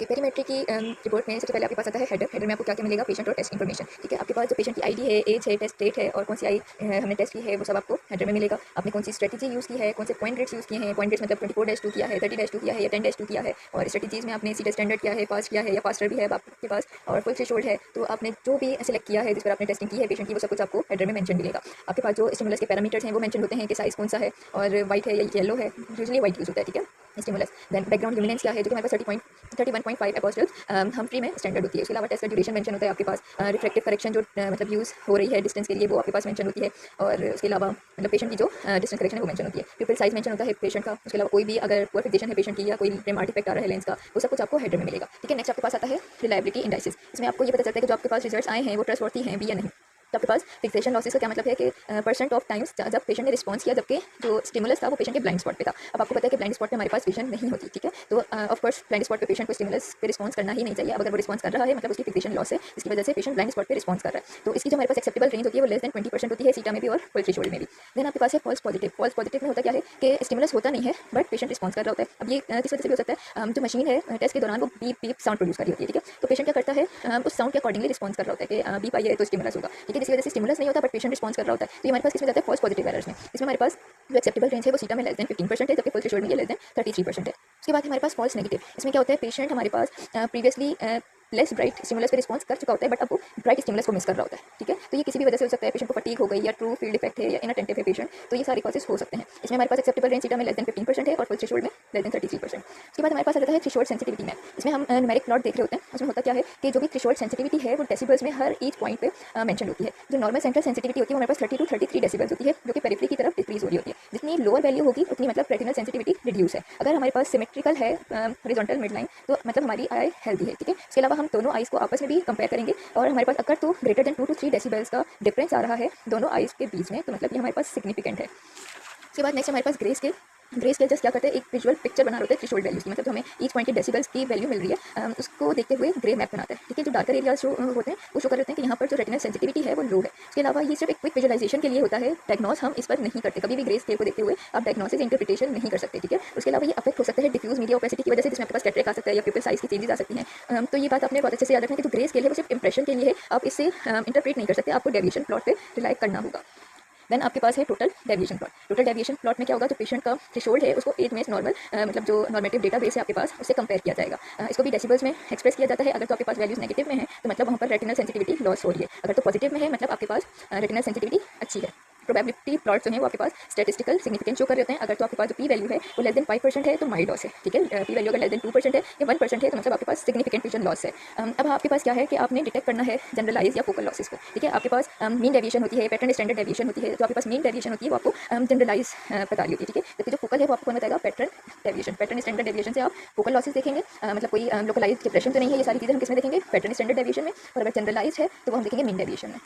Okay, perimetry की report में सबसे पहले आपके पास आता है हेडर। हेडर में आपको क्या क्या मिलेगा? पेशेंट और टेस्ट इन्फॉर्मेशन। ठीक है, आपके पास जो पेशेंट की आईडी है, एज है, टेस्ट डेट है और कौन सी हमने टेस्ट की है, वो सब आपको हेडर में मिलेगा। आपने कौन सी स्ट्रेटेजी यूज़ की है, कौन से पॉइंट रेट्स यूज़ किए हैं। पॉइंट रेट्स मतलब 24-2 किया है, 30-2 किया है या 10-2 किया है। और स्ट्रेटेजीज में आपने सीधा स्टैंडर्ड किया है, फास्ट किया है या फास्टर भी है आपके पास, और फुल थ्रेशोल्ड है। तो आपने जो भी सेलेक्ट किया है, जिस पर आपने टेस्टिंग की है पेशेंट की, वो सब कुछ आपको हेडर में मेंशन मिलेगा। आपके पास जो स्टिमुलस के पैरामीटर्स हैं वो मेंशन होते हैं कि साइज़ कौन सा है और वाइट है या येलो है। यूजुअली वाइट यूज़ होता है। ठीक है, स्टिमुलस। देन बैकग्राउंड ल्यूमिनेंस क्या है, जो कि हमारे पास 31.5 एपोस्टल्स फ्री में स्टैंडर्ड होती है। उसके अलावा टेस्ट का ड्यूरेशन मेंशन होता है आपके पास। रिफ्रैक्टिव करेक्शन जो मतलब यूज़ हो रही है डिस्टेंस के लिए, वो आपके पास मेंशन होती है। और उसके अलावा मतलब पेशेंट की जो डिस्टेंस करेक्शन है वो मेंशन होती है। प्यूपिल साइज मेंशन होता है पेशेंट का। उसके अलावा कोई भी अगर पुअर फिक्सेशन है पेशेंट की या कोई रिम आर्टिफैक्ट आ रहा है लेंस का, वो सब कुछ आपको हेडर में मिलेगा। ठीक है, नेक्स्ट आपके पास आता है रिलायबिलिटी इंडाइसिस। इसमें आपको ये पता चलता है कि जो आपके पास रिजल्ट्स आए हैं वो ट्रस्टवर्थी हैं भी या नहीं। तो आपके पास फिक्सेशन लॉसेस का क्या मतलब है कि परसेंट ऑफ टाइम्स जब पेशेंट ने रिस्पॉन्स किया, जबकि जो स्टिमुलस था वो पेशेंट के ब्लाइंड स्पॉट पे था। अब आपको पता है कि ब्लाइंड स्पॉट पे हमारे पास विजन नहीं होती। ठीक है, तो ऑफ कोर्स ब्लाइंड स्पॉट पे पेशेंट को स्टिमुलस पे रिस्पॉन्स करना ही नहीं चाहिए। अब अगर वो रिस्पॉन्स कर रहा है मतलब उसकी फिक्सेशन लॉस है, जिसकी वजह से पेशेंट ब्लाइंड स्पॉट पे रिस्पॉन्स कर रहा है। तो इसकी जो हमारे पास एक्सेप्टेबल रेंज होती है वो लेस देन 20% होती है, सीटा में भी और फुल थ्रेशोल्ड में भी। देन आपके पास है फॉल्स पॉजिटिव। फॉल्स पॉजिटिव में होता क्या है कि स्टिमुलस होता नहीं है बट पेशेंट रिस्पॉन्स कर रहा होता है। अब ये किस वजह से भी हो सकता है, जो मशीन है टेस्ट के दौरान वो बीप बीप साउंड प्रोड्यूस कर रही होती है। ठीक है, तो पेशेंट क्या करता है, उस साउंड के अकॉर्डिंगली रिस्पॉन्स कर रहा होता है कि बीप आई है तो स्टिमुलस होगा। ठीक है, जिसकी वजह से स्टिमुलस नहीं होता बट पेशेंट रिस्पॉन्स कर रहा होता है। तो ये हमारे पास किसमें जाता है? फॉल्स पॉजिटिव एरर्स में। इसमें हमारे पास जो एक्सेप्टेबल रेंज है वो सीटा में लेस देन 15% है, जबकि फुल थ्रेशोल्ड में ये लेस देन 33% है। उसके बाद हमारे पास फॉल्स नेगेटिव। इसमें क्या होता है, पेशेंट हमारे पास प्रीवियसली लेस ब्राइट स्टिमुलस पे रिस्पॉन्स कर चुका होता है बट अब वो ब्राइट स्टिमुलस को मिस कर रहा होता है। ठीक है, तो ये किसी भी वजह से हो सकता है। पेशेंट को फटीग हो गई या ट्रू फील्ड इफेक्ट है या इनअटेंटिव है पेशेंट, तो ये सारे कॉजेस हो सकते हैं। इसमें हमारे पास एक्सेप्टेबल रेंज सीटा में लेस देन 15% है और फुल थ्रेशोल्ड में लेस देन 33%। उसके बाद हमारे पास आ जाता है थ्रेशोल्ड सेंसिटिविटी मैप। इसमें हम न्यूमेरिक प्लॉट देख रहे होते हैं। उसमें होता क्या है कि जो भी थ्रेशोल्ड सेंसिटिविटी है वो डेसिबल्स में हर ईच पॉइंट पे मेंशन होती है। जो नॉर्मल सेंट्रल सेंसिटिविटी होती है वो हमारे पास 30 to 33 डेसिबल्स होती है, जो कि पेरिफेरी की तरफ डिक्रीज हो रही होती है। जितनी लोअर वैल्यू होगी उतनी मतलब रेटिनल सेंसिटिविटी रिड्यूस है। अगर हमारे पास सिमेट्रिकल है हॉरिजॉन्टल मिड लाइन, तो मतलब हमारी आई हेल्दी है। ठीक है, इसके अलावा हम दोनों आइज को आपस में भी कंपेयर करेंगे और हमारे पास अगर तो ग्रेटर देन 2 to 3 डेसिबल्स का डिफरेंस आ रहा है दोनों आइज के बीच में, तो मतलब ये हमारे पास सिग्निफिकेंट है। उसके बाद नेक्स्ट हमारे पास grey scale. Grey scale just क्या करते हैं, एक विजुअल पिक्चर बना होता है थ्रेशोल्ड वैल्यूज की, मतलब जो हमें ईच पॉइंट के डेसिबल्स की वैल्यू मिल रही है उसको देखते हुए ग्रे मैप बनाता है। ठीक है, जो डार्कर एरियाज शो होते हैं वो शो कर रहे हैं कि यहाँ पर जो रेटिनल सेंसिटिविटी है वो लो है। इसके अलावा ये सिर्फ एक क्विक विजुअलाइजेशन के लिए होता है, डायग्नोस हम इस पर नहीं करते। कभी भी ग्रे स्केल को देखते हुए आप डायग्नोसिस इंटरप्रिटेशन नहीं कर सकते। ठीक है, उसके अलावा ये अफेक्ट हो सकता है डिफ्यूज मीडिया ओपेसिटी की वजह से, जिसमें आपके पास कैटरेक्ट आ सकता है या प्यूपिल साइज की चेंजेस आ सकती हैं। तो ये बात आपने बहुत अच्छे से याद रखना कि जो ग्रे स्केल है वो सिर्फ इंप्रेशन के लिए है, आप इससे इंटरप्रेट नहीं कर सकते, आपको डेविएशन प्लॉट पे रिलाई करना होगा। देन आपके पास है total deviation plot. Total deviation plot में क्या होगा, जो पेशेंट का थ्रेशोल्ड है उसको एज में नॉर्मल मतलब जो नॉर्मेटिव डेटा बेस है आपके पास उससे कंपेयर किया जाएगा। इसको भी डेसिबल्स में एक्सप्रेस किया जाता है। अगर तो आपके पास वैल्यूज नेगेटिव में है तो मतलब वहाँ पर रेटिनल सेंसिटिविटी लॉस हो रही है, अगर तो पॉजिटिव में है मतलब आपके पास रेटिनल सेंसिटिविटी अच्छी है। प्रोबेबिलिटी प्लॉट जो है वो आपके पास स्टैटिस्टिकल सिग्निफिकेंस शो कर रहे होते हैं। अगर तो आपके पास जो पी वैल्यू है वो लेस देन 5% है तो माइल्ड लॉस है। ठीक है, पी वैल्यू अगर लेस देन 2% है या 1% है तो मतलब आपके पास सिग्निफिकेंट विजन लॉस है। अब आपके पास क्या है कि आपने डिटेक्ट करना है जनरलाइज या फोकल लॉसेस को। ठीक है, आपके पास मीन डेविएशन होती है, पैटर्न स्टैंडर्ड डेविएशन होती है। जो आपके पास मीन डेविएशन होती है वो आपको जनरलाइज बता रही होती है। ठीक है, जबकि जो फोकल है वो आपको कौन बताएगा? Pattern deviation. Pattern standard deviation से आप फोकल लॉसेस देखेंगे, मतलब कोई लोकलाइज डिप्रेशन तो नहीं है। ये सारी चीज़ें हम किसमें देखेंगे? पैटर्न स्टैंडर्ड डेविएशन में। और अगर जनरलाइज है तो वो हम देखेंगे मीन डेविएशन में।